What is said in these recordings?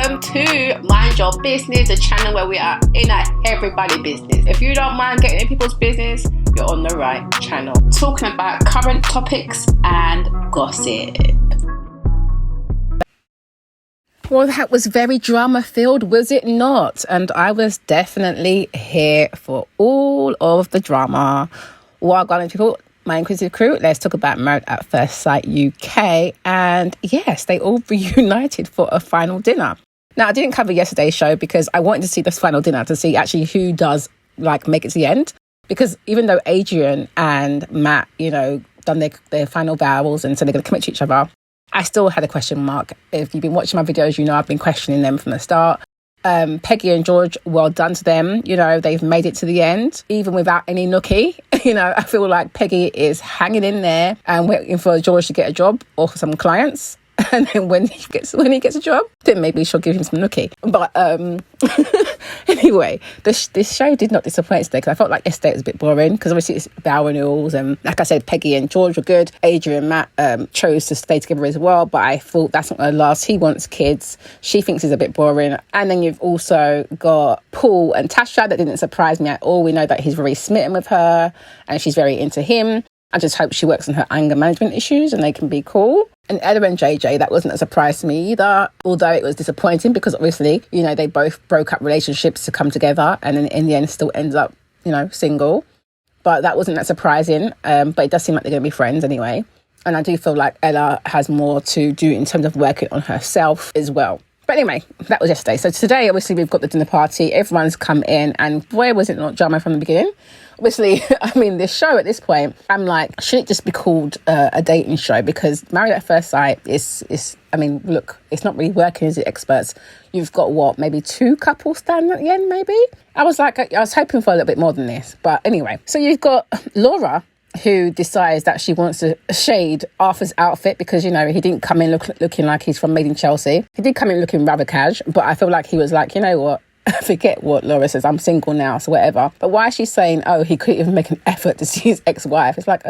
welcome to Mind Your Business, a channel where we are in everybody's business. If you don't mind getting in people's business, you're on the right channel. Talking about current topics and gossip. Well, that was very drama-filled, was it not? And I was definitely here for all of the drama. Well, people, my inquisitive crew, let's talk about Married at First Sight UK. And yes, they all reunited for a final dinner. Now, I didn't cover yesterday's show because I wanted to see this final dinner to see actually who does make it to the end. Because even though Adrian and Matt, done their final vows and so they're going to commit to each other, I still had a question mark. If you've been watching my videos, I've been questioning them from the start. Peggy and George, well done to them. They've made it to the end, even without any nookie. I feel like Peggy is hanging in there and waiting for George to get a job or for some clients. And then when he gets a job, then maybe she'll give him some nookie. But anyway, this show did not disappoint today because I felt like yesterday was a bit boring because obviously it's vow renewals and like I said, Peggy and George were good. Adrian and Matt chose to stay together as well, but I thought that's not going to last. He wants kids. She thinks he's a bit boring. And then you've also got Paul and Tasha. That didn't surprise me at all. We know that he's very smitten with her and she's very into him. I just hope she works on her anger management issues and they can be cool. And Ella and JJ, that wasn't a surprise to me either, although it was disappointing because obviously, they both broke up relationships to come together and then in the end still ends up, single. But that wasn't that surprising. But it does seem like they're going to be friends anyway. And I do feel like Ella has more to do in terms of working on herself as well. But anyway, that was yesterday. So today, obviously, we've got the dinner party. Everyone's come in and boy, was it not drama from the beginning. Obviously, this show at this point, I'm like, should it just be called a dating show? Because Married at First Sight is look, it's not really working as the experts. You've got maybe 2 couples standing at the end, maybe? I was hoping for a little bit more than this. But anyway, so you've got Laura, who decides that she wants to shade Arthur's outfit because, he didn't come in looking like he's from Made in Chelsea. He did come in looking rather cash, but I feel like he was like, you know what? Forget what Laura says, I'm single now, so whatever. But why is she saying, he couldn't even make an effort to see his ex-wife? It's like,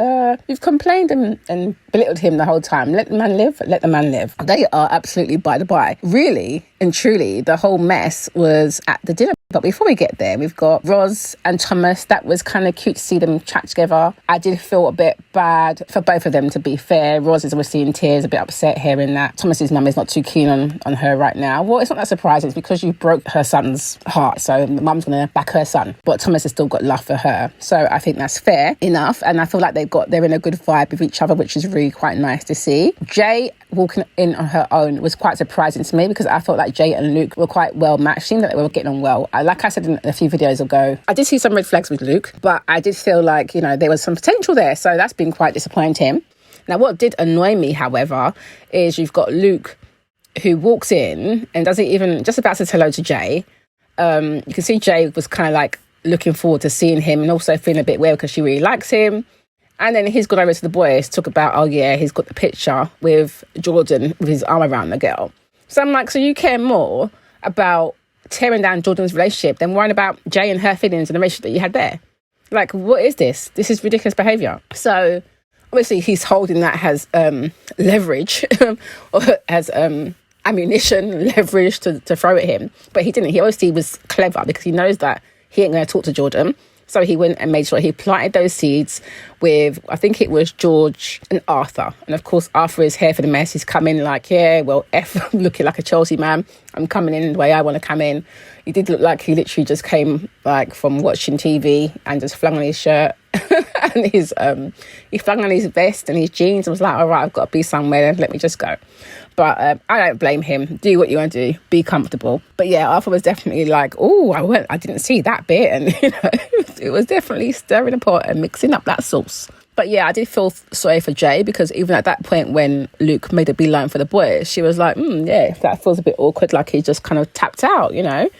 you've complained and belittled him the whole time. Let the man live, let the man live. They are absolutely by the by. Really and truly, the whole mess was at the dinner. But before we get there, we've got Roz and Thomas. That was kind of cute to see them chat together. I did feel a bit bad for both of them, to be fair. Roz is obviously in tears, a bit upset hearing that Thomas's mum is not too keen on her right now. Well, it's not that surprising. It's because you broke her son's heart. So the mum's going to back her son. But Thomas has still got love for her. So I think that's fair enough. And I feel like they're in a good vibe with each other, which is really quite nice to see. Jay walking in on her own was quite surprising to me because I felt like Jay and Luke were quite well matched. Seemed that they were getting on well. Like I said in a few videos ago, I did see some red flags with Luke, but I did feel like, there was some potential there. So that's been quite disappointing. Now, what did annoy me, however, is you've got Luke who walks in and doesn't even, just about to tell hello to Jay. You can see Jay was kind of looking forward to seeing him and also feeling a bit weird because she really likes him. And then he's gone over to the boys to talk about, he's got the picture with Jordan with his arm around the girl. So I'm like, so you care more about tearing down Jordan's relationship than worrying about Jay and her feelings and the relationship that you had there? Like, what is this? This is ridiculous behaviour. So obviously he's holding that as leverage or as ammunition, leverage to throw at him. But he didn't. He obviously was clever because he knows that he ain't going to talk to Jordan. So he went and made sure he planted those seeds with, I think it was George and Arthur. And of course, Arthur is here for the mess. He's coming F, looking like a Chelsea man. I'm coming in the way I want to come in. He did look like he literally just came from watching TV and just flung on his shirt and he flung on his vest and his jeans and was like, all right, I've got to be somewhere. Let me just go. But I don't blame him. Do what you want to do. Be comfortable. But yeah, Arthur was definitely like, I didn't see that bit. And, it was definitely stirring the pot and mixing up that sauce. But yeah, I did feel sorry for Jay because even at that point when Luke made a beeline for the boys, she was like, that feels a bit awkward, like he just kind of tapped out,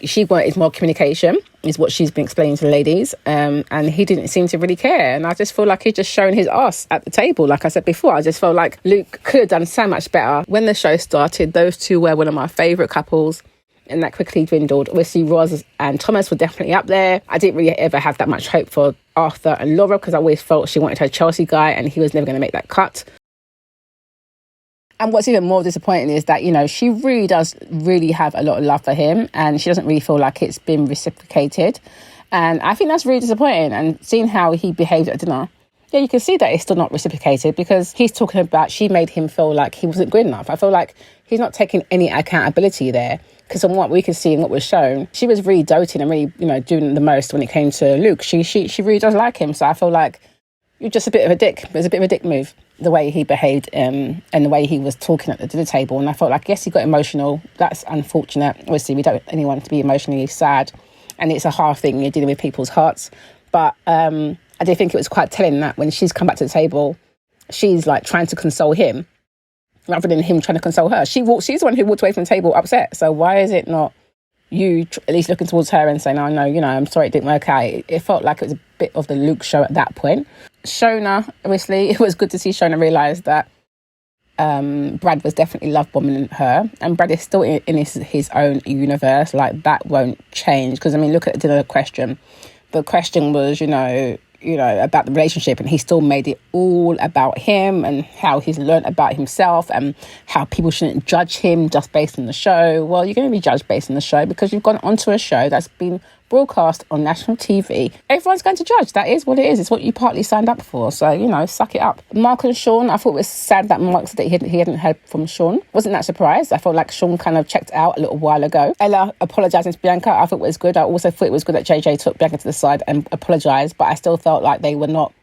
She wanted more communication, is what she's been explaining to the ladies, and he didn't seem to really care. And I just feel like he's just showing his ass at the table. Like I said before, I just felt like Luke could have done so much better. When the show started, those two were one of my favourite couples. And that quickly dwindled. Obviously, Roz and Thomas were definitely up there. I didn't really ever have that much hope for Arthur and Laura because I always felt she wanted her Chelsea guy and he was never going to make that cut. And what's even more disappointing is that, you know, she really does really have a lot of love for him, and she doesn't really feel like it's been reciprocated. And I think that's really disappointing. And seeing how he behaved at dinner, yeah, you can see that it's still not reciprocated, because he's talking about she made him feel like he wasn't good enough. I feel like he's not taking any accountability there, because from what we could see and what was shown, she was really doting and really, you know, doing the most when it came to Luke. She really does like him. So I feel like you're just a bit of a dick. It was a bit of a dick move, the way he behaved and the way he was talking at the dinner table. And I felt like, yes, he got emotional. That's unfortunate. Obviously, we don't want anyone to be emotionally sad, and it's a hard thing. You're dealing with people's hearts. But I do think it was quite telling that when she's come back to the table, she's like trying to console him rather than him trying to console her. She's the one who walked away from the table upset. So why is it not you at least looking towards her and saying, oh, no, you know, I'm sorry it didn't work out? It felt like it was a bit of the Luke show at that point. Shona, obviously, it was good to see Shona realise that Brad was definitely love bombing her, and Brad is still in his own universe. Like, that won't change, because I mean, look at the dinner question. The question was, you know, about the relationship, and he still made it all about him and how he's learnt about himself and how people shouldn't judge him just based on the show. Well, you're going to be judged based on the show because you've gone onto a show that's been broadcast on national TV. Everyone's going to judge. That is what it is. It's what you partly signed up for. So, you know, suck it up. Mark and Sean, I thought it was sad that Mark said that he hadn't heard from Sean. Wasn't that surprised? I felt like Sean kind of checked out a little while ago. Ella apologising to Bianca, I thought it was good. I also thought it was good that JJ took Bianca to the side and apologised, but I still felt like they were not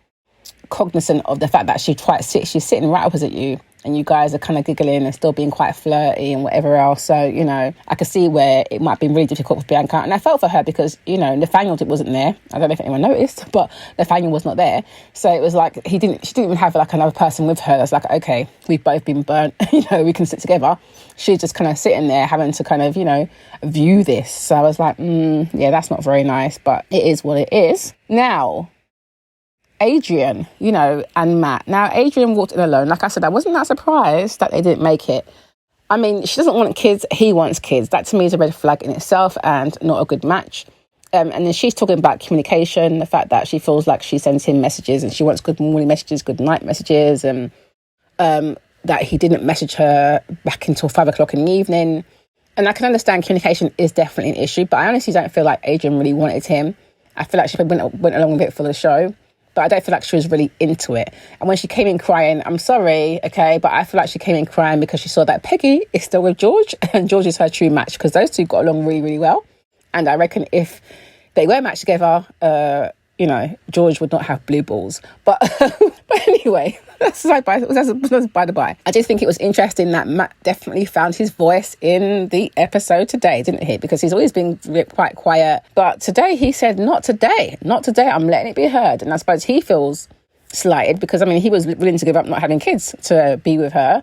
cognizant of the fact that she's sitting right opposite you, and you guys are kind of giggling and still being quite flirty and whatever else. So, you know, I could see where it might be really difficult for Bianca. And I felt for her because, you know, Nathaniel wasn't there. I don't know if anyone noticed, but Nathaniel was not there. So it was like she didn't even have like another person with her that's like, okay, we've both been burnt, you know, we can sit together. She's just kind of sitting there having to kind of, you know, view this. So I was like, yeah, that's not very nice, but it is what it is. Now, Adrian, you know, and Matt. Now, Adrian walked in alone. Like I said, I wasn't that surprised that they didn't make it. I mean, she doesn't want kids. He wants kids. That to me is a red flag in itself and not a good match. And then she's talking about communication, the fact that she feels like she sends him messages and she wants good morning messages, good night messages, and that he didn't message her back until 5 o'clock in the evening. And I can understand communication is definitely an issue, but I honestly don't feel like Adrian really wanted him. I feel like she went along with it for the show, but I don't feel like she was really into it. And when she came in crying, I'm sorry, okay, but I feel like she came in crying because she saw that Peggy is still with George, and George is her true match, because those two got along really, really well. And I reckon if they were matched together, you know, George would not have blue balls. But anyway, that's by the by. I did think it was interesting that Matt definitely found his voice in the episode today, didn't he? Because he's always been quite quiet. But today he said, not today. I'm letting it be heard. And I suppose he feels slighted because, I mean, he was willing to give up not having kids to be with her.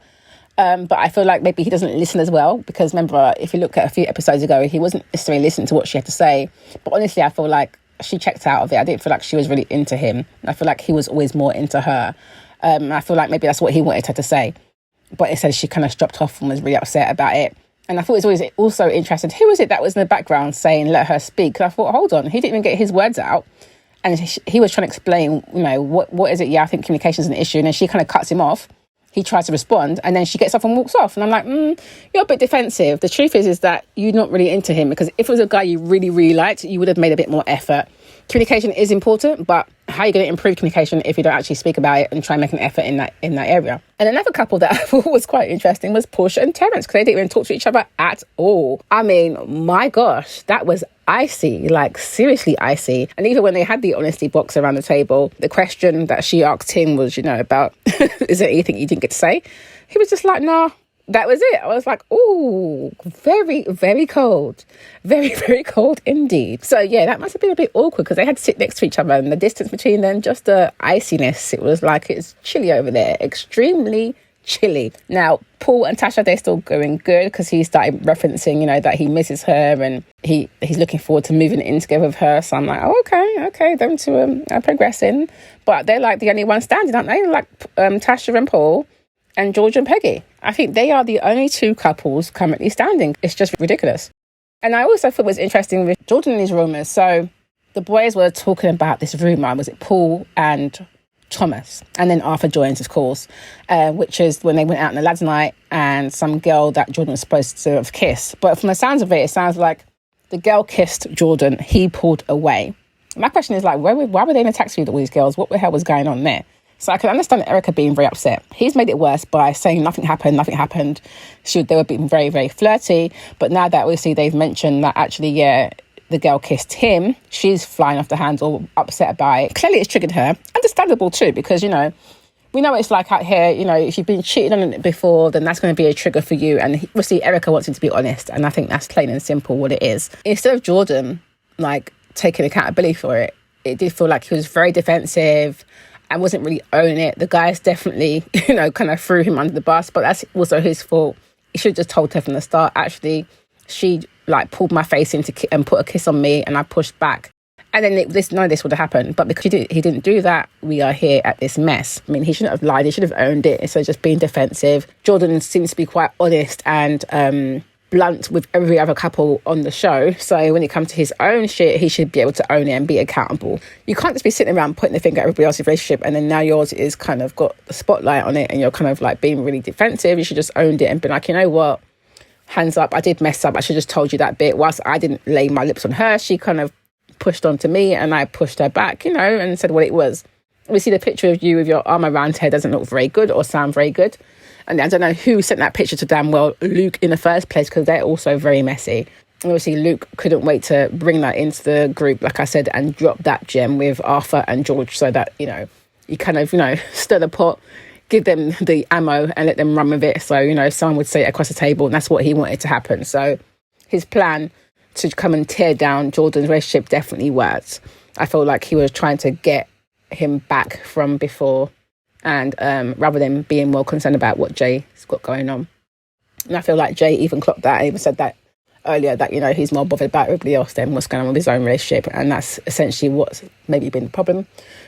But I feel like maybe he doesn't listen as well, because remember, if you look at a few episodes ago, he wasn't necessarily listening to what she had to say. But honestly, I feel like she checked out of it. I didn't feel like she was really into him. I feel like he was always more into her. I feel like maybe that's what he wanted her to say. But instead, she kind of dropped off and was really upset about it. And I thought it was always also interesting. Who was it that was in the background saying, let her speak? Because I thought, hold on, he didn't even get his words out. And he was trying to explain, you know, what is it? Yeah, I think communication is an issue. And then she kind of cuts him off. He tries to respond, and then she gets up and walks off. And I'm like, you're a bit defensive. The truth is that you're not really into him, because if it was a guy you really, really liked, you would have made a bit more effort. Communication is important, but how are you going to improve communication if you don't actually speak about it and try and make an effort in that area? And another couple that I thought was quite interesting was Portia and Terence, because they didn't even talk to each other at all. I mean, my gosh, that was icy, like seriously icy. And even when they had the honesty box around the table, the question that she asked him was, you know, about, is there anything you didn't get to say? He was just like, nah. That was it. I was like, oh, very, very cold. Very, very cold indeed. So, yeah, that must have been a bit awkward, because they had to sit next to each other, and the distance between them, just the iciness. It was like it's chilly over there. Extremely chilly. Now, Paul and Tasha, they're still going good, because he started referencing, you know, that he misses her and he's looking forward to moving in together with her. So I'm like, oh, okay, them two are progressing. But they're like the only ones standing, aren't they? Like Tasha and Paul and George and Peggy. I think they are the only two couples currently standing. It's just ridiculous. And I also thought it was interesting with Jordan and his rumours. So the boys were talking about this rumour. Was it Paul and Thomas. And then Arthur joins, of course, which is when they went out on the lads' night and some girl that Jordan was supposed to have kissed. But from the sounds of it, it sounds like the girl kissed Jordan, he pulled away. My question is, like, why were they in a taxi with all these girls? What the hell was going on there? So I can understand Erica being very upset. He's made it worse by saying nothing happened. They were being very, very flirty. But now that obviously they've mentioned that actually, yeah, the girl kissed him, she's flying off the handle, all upset about it. Clearly it's triggered her. Understandable too, because, you know, we know what it's like out here. You know, if you've been cheated on it before, then that's going to be a trigger for you. And obviously Erica wants him to be honest. And I think that's plain and simple what it is. Instead of Jordan, like, taking accountability for it, it did feel like he was very defensive and wasn't really owning it. The guys definitely, you know, kind of threw him under the bus, but that's also his fault. He should have just told her from the start, actually, she like pulled my face into and put a kiss on me and I pushed back. And then none of this would have happened. But because he didn't do that, we are here at this mess. I mean, he shouldn't have lied. He should have owned it instead of just being defensive. Jordan seems to be quite honest and blunt with every other couple on the show. So when it comes to his own shit, he should be able to own it and be accountable. You can't just be sitting around pointing the finger at everybody else's relationship and then now yours is kind of got the spotlight on it and you're kind of like being really defensive. You should just owned it and be like, you know what? Hands up, I did mess up. I should just told you that bit. Whilst I didn't lay my lips on her, she kind of pushed onto me and I pushed her back, you know, and said what it was. We see the picture of you with your arm around her doesn't look very good or sound very good. And I don't know who sent that picture to damn well Luke in the first place, because they're also very messy. And obviously Luke couldn't wait to bring that into the group, like I said, and drop that gem with Arthur and George so that, you know, you kind of, you know, stir the pot, give them the ammo and let them run with it. So, you know, someone would say it across the table, and that's what he wanted to happen. So his plan to come and tear down Jordan's relationship definitely worked. I feel like he was trying to get him back from before, and rather than being more concerned about what Jay's got going on. And I feel like Jay even clocked that and even said that earlier, that, you know, he's more bothered about everybody else than what's going on with his own relationship. And that's essentially what's maybe been the problem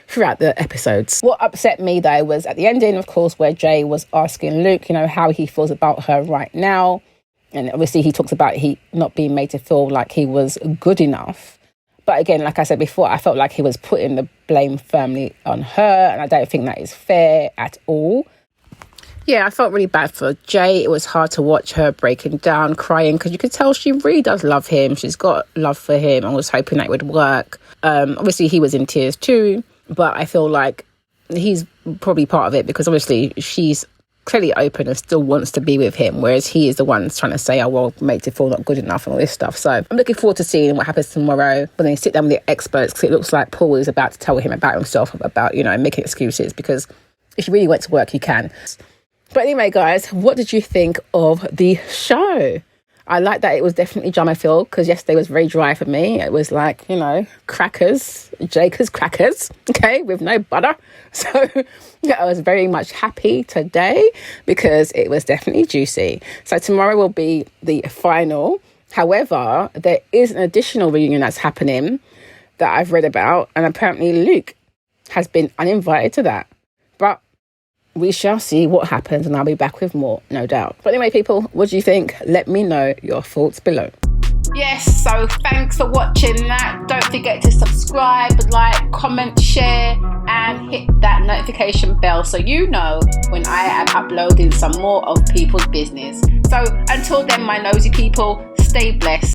throughout the episodes. What upset me, though, was at the ending, of course, where Jay was asking Luke, you know, how he feels about her right now. And obviously he talks about he not being made to feel like he was good enough. But again, like I said before, I felt like he was putting the blame firmly on her, and I don't think that is fair at all. Yeah, I felt really bad for Jay. It was hard to watch her breaking down, crying, because you could tell she really does love him. She's got love for him and was hoping that it would work. Obviously, he was in tears too, but I feel like he's probably part of it because obviously she's clearly open and still wants to be with him, whereas he is the one trying to say, oh, well, made to feel not good enough and all this stuff. So I'm looking forward to seeing what happens tomorrow when they sit down with the experts, because it looks like Paul is about to tell him about himself, about, you know, making excuses, because if you really went to work, he can. But anyway, guys, what did you think of the show? I like that it was definitely drama-filled, because yesterday was very dry for me. It was like, you know, crackers, Jacob's crackers, okay, with no butter. So yeah, I was very much happy today because it was definitely juicy. So tomorrow will be the final. However, there is an additional reunion that's happening that I've read about, and apparently Luke has been uninvited to that. But we shall see what happens, and I'll be back with more, no doubt. But anyway, people, what do you think? Let me know your thoughts below. Yes, so thanks for watching that. Don't forget to subscribe, like, comment, share, and hit that notification bell so you know when I am uploading some more of people's business. So until then, my nosy people, stay blessed.